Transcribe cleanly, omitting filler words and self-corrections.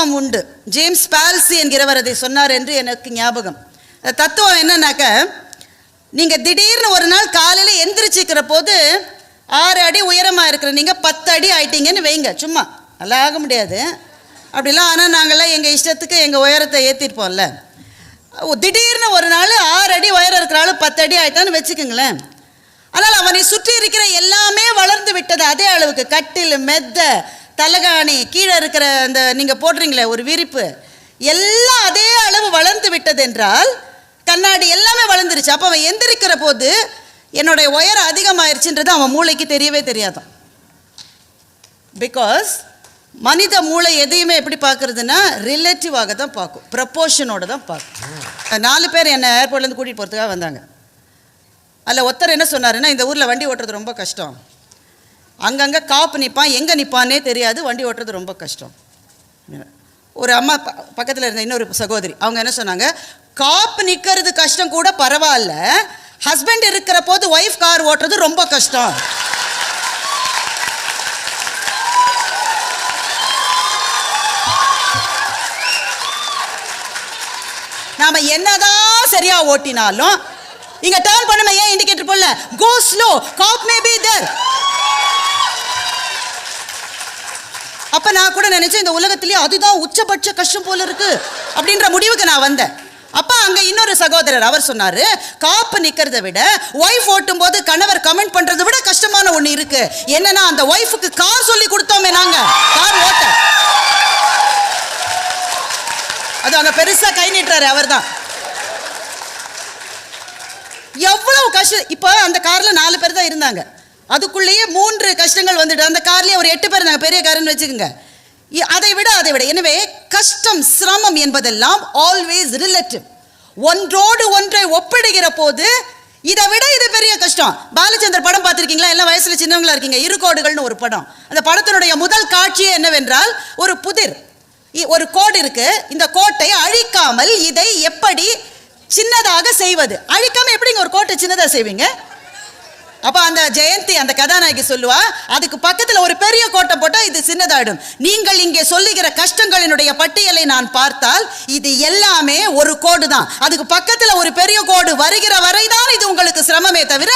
தத்துவம் உண்டு. James palsy என்கிறவர் அதை சொன்னார் என்று எனக்கு ஞாபகம். தத்துவம் என்னன்னாக்க, நீங்கள் திடீர்னு ஒரு நாள் காலையில் எந்திரிச்சிக்கிற போது 6 அடி உயரமாக இருக்கிற நீங்கள் 10 அடி ஆயிட்டீங்கன்னு வைங்க. சும்மா நல்லா ஆக முடியாது அப்படிலாம். ஆனால் நாங்கள்லாம் எங்கள் இஷ்டத்துக்கு எங்கள் உயரத்தை ஏற்றிருப்போம்ல. திடீர்னு ஒரு நாள் 6 அடி உயரம் இருக்கிற ஆள் 10 அடி ஆயிட்டான்னு வச்சுக்கோங்களேன். ஆனால் அவனை சுற்றி இருக்கிற எல்லாமே வளர்ந்து விட்டது அதே அளவுக்கு. கட்டில், மெத்த, தலகாணி, கீழே இருக்கிற அந்த நீங்கள் போடுறீங்களே ஒரு விரிப்பு, எல்லாம் அதே அளவு வளர்ந்து விட்டது என்றால், கண்ணாடி எல்லாமே வளர்ந்துருச்சு. அப்போ அவன் எந்திரிக்கிற போது என்னுடைய உயரம் அதிகமாயிருச்சுன்றது அவன் மூளைக்கு தெரியவே தெரியாதான். பிகாஸ் மனித மூளை எதையுமே எப்படி பார்க்குறதுன்னா ரிலேட்டிவாக தான் பார்க்கும், ப்ரப்போர்ஷனோட தான் பார்க்கும். 4 பேர் என்னை ஏர்போர்ட்லேருந்து கூட்டிகிட்டு போகிறதுக்காக வந்தாங்க. அதில் ஒருத்தர் என்ன சொன்னாருன்னா, இந்த ஊரில் வண்டி ஓட்டுறது ரொம்ப கஷ்டம், அங்கங்கே காப்பு நிற்பான், எங்கே நிற்பான்னே தெரியாது, வண்டி ஓட்டுறது ரொம்ப கஷ்டம். ஒரு அம்மா பக்கத்தில் இருந்த இன்னொரு சகோதரி அவங்க என்ன சொன்னாங்க, காப்பு நிற்கிறது கஷ்டம் கூட பரவாயில்ல, ஹஸ்பண்ட் இருக்கிற போது ஒய்ஃப் கார் ஓட்டுறது ரொம்ப கஷ்டம். நாம என்னதான் சரியா ஓட்டினாலும் இங்க டர்ன் பண்ணுமே, ஏன் இண்டிகேட்டர் போடல, கோ slow, Cobb may be there. அப்ப நான் கூட நினைச்சேன் இந்த உலகத்திலேயே அதுதான் உச்சபட்ச கஷ்டம் போல இருக்கு அப்படின்ற முடிவுக்கு நான் வந்தேன். அப்ப அங்க இன்னொரு சகோதரர் அவர் சொன்னாரு, காப்பு நிக்கிறதை விட ஒய்ஃப் ஓட்டும் போது கணவர் கமெண்ட் பண்றதை விட கஷ்டமான ஒண்ணு இருக்கு. என்னன்னா அந்த ஒய்ஃபுக்கு கார் சொல்லி கொடுத்தோமே நாங்க கார் ஓட்ட. அது அங்க பெருசா கை நீட்டுறாரு அவர் தான். எவ்வளவு கஷ்டம். இப்போ அந்த கார்ல 4 பேர் தான் இருந்தாங்க, அதுக்குள்ளேயே 3 கஷ்டங்கள் வந்துட்டு அந்த கார்லயே ஒரு 8 பேர் இருந்தாங்க, பெரிய காருன்னு வச்சுக்கோங்க. அதை விட எனவே கஷ்டம், சிரமம் என்பதெல்லாம் ஆல்வேஸ் ரிலேட்டிவ். ஒன்றோடு ஒன்றை ஒப்பிடுகிற போது இதை விட இது பெரிய கஷ்டம். பாலச்சந்தர் படம் பார்த்திருக்கீங்களா? எல்லாம் வயசுல சின்னவங்களா இருக்கீங்க. இருகோடுகள்னு ஒரு படம். அந்த படத்தினுடைய முதல் காட்சியே என்னவென்றால், ஒரு புதிர், ஒரு கோடு இருக்கு, இந்த கோட்டை அழிக்காமல் இதை எப்படி சின்னதாக செய்வது? அழிக்காம எப்படிங்க ஒரு கோட்டை சின்னதாக செய்வீங்க? அப்ப அந்த ஜெயந்தி அந்த கதாநாயகி சொல்லுவா, அதுக்கு பக்கத்துல ஒரு பெரிய கோட்டை போட்டா இது சின்னதாயிடும். நீங்கள் இங்கே சொல்லுகிற கஷ்டங்களினுடைய பட்டியலை நான் பார்த்தால் இது எல்லாமே ஒரு கோடு தான், அதுக்கு பக்கத்துல ஒரு பெரிய கோடு வருகிற வரைதான் இது உங்களுக்கு சிரமமே தவிர